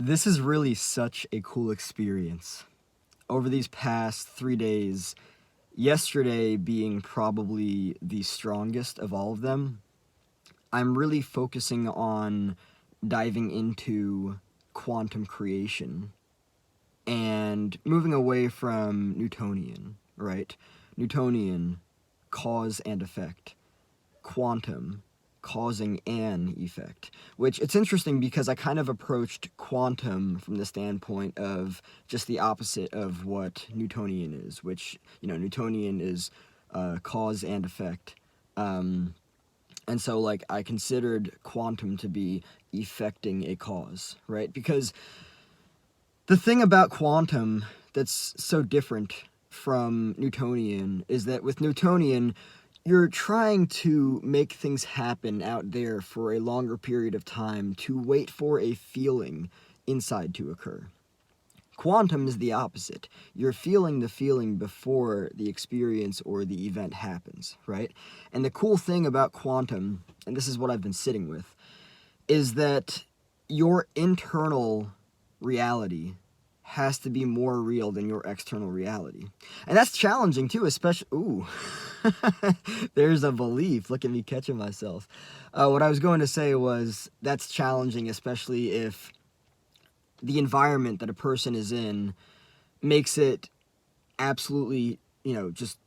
This is really such a cool experience. Over these past 3 days, yesterday being probably the strongest of all of them, I'm really focusing on diving into quantum creation and moving away from Newtonian, right? Newtonian, cause and effect. Quantum, causing an effect. Which it's interesting because I kind of approached quantum from the standpoint of just the opposite of what Newtonian is, which, Newtonian is cause and effect. And so, like, I considered quantum to be effecting a cause, right? Because the thing about quantum that's so different from Newtonian is that with Newtonian, you're trying to make things happen out there for a longer period of time to wait for a feeling inside to occur. Quantum is the opposite. You're feeling the feeling before the experience or the event happens, right? And the cool thing about quantum, and this is what I've been sitting with, is that your internal reality has to be more real than your external reality. And that's challenging too, especially, ooh, there's a belief. Look at me catching myself. What I was going to say was that's challenging, especially if the environment that a person is in makes it absolutely, just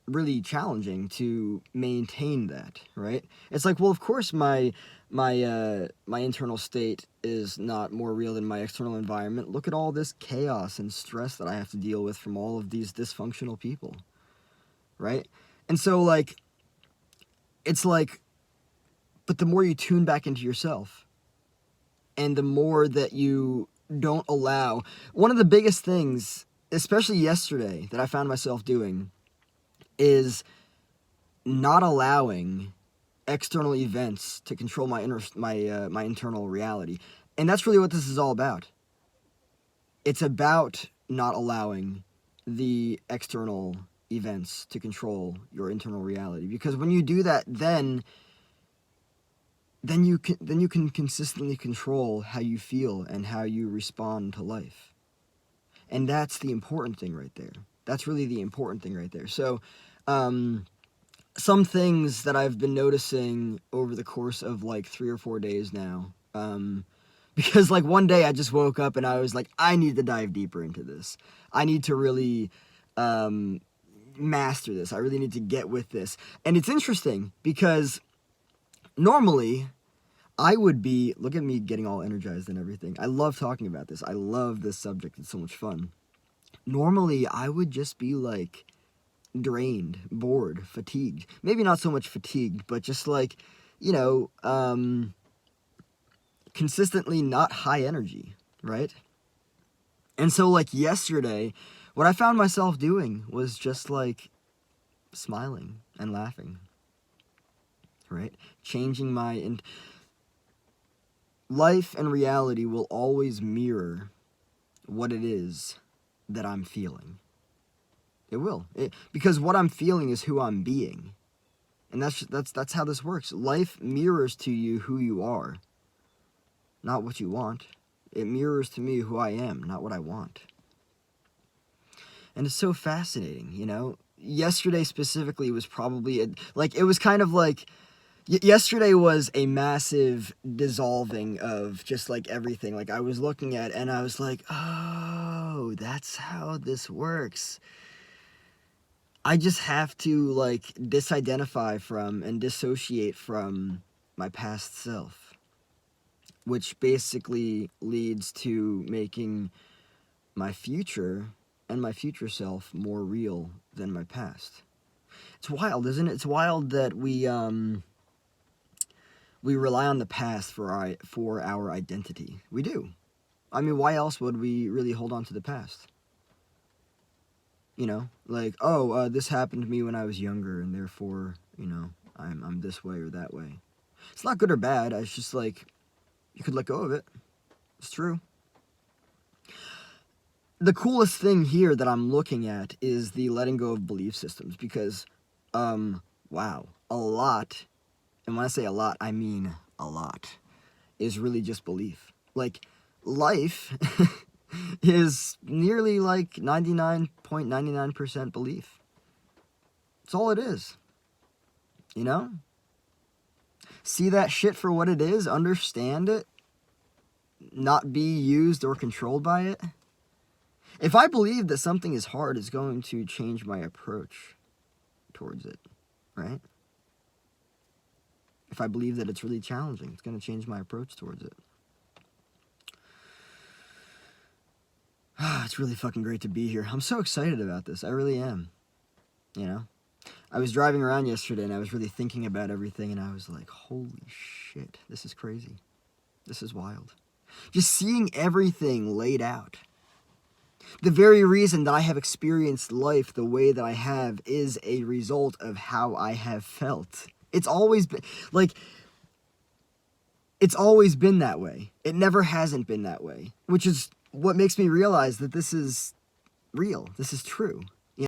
really challenging to maintain that, right? It's like, well, of course my internal state is not more real than my external environment. Look at all this chaos and stress that I have to deal with from all of these dysfunctional people, right? And so, like, it's like, but the more you tune back into yourself and the more that you don't allow, one of the biggest things, especially yesterday, that I found myself doing is not allowing external events to control my internal reality. And that's really what this is all about. It's about not allowing the external events to control your internal reality, because when you do that, then you can consistently control how you feel and how you respond to life. And that's the important thing right there. That's really the important thing right there. So some things that I've been noticing over the course of like 3 or 4 days now, because like one day I just woke up and I was like, I need to dive deeper into this. I need to really master this. I really need to get with this. And it's interesting because normally I would be, look at me getting all energized and everything. I love talking about this. I love this subject. It's so much fun. Normally I would just be like drained, bored, fatigued. Maybe not so much fatigued, but just like, consistently not high energy, right? And so, like, yesterday, what I found myself doing was just like smiling and laughing, right? Changing life and reality will always mirror what it is that I'm feeling. It will. Because what I'm feeling is who I'm being. And that's how this works. Life mirrors to you who you are, not what you want. It mirrors to me who I am, not what I want. And it's so fascinating, Yesterday specifically was probably, it was kind of like, yesterday was a massive dissolving of just like everything. Like I was looking at and I was like, oh, that's how this works. I just have to like disidentify from and dissociate from my past self, which basically leads to making my future and my future self more real than my past. It's wild, isn't it? It's wild that we rely on the past for our identity. We do. I mean, why else would we really hold on to the past? Like, oh, this happened to me when I was younger, and therefore, I'm this way or that way. It's not good or bad. It's just like you could let go of it. It's true. The coolest thing here that I'm looking at is the letting go of belief systems, because, wow, a lot, and when I say a lot, I mean a lot, is really just belief. Like, life is nearly like 99.99% belief. That's all it is. You know? See that shit for what it is, understand it, not be used or controlled by it. If I believe that something is hard, it's going to change my approach towards it, right? If I believe that it's really challenging, it's going to change my approach towards it. It's really fucking great to be here. I'm so excited about this. I really am. You know? I was driving around yesterday and I was really thinking about everything and I was like, holy shit, this is crazy. This is wild. Just seeing everything laid out. The very reason that I have experienced life the way that I have is a result of how I have felt. It's always been, like, it's always been that way. It never hasn't been that way, which is what makes me realize that this is real. This is true.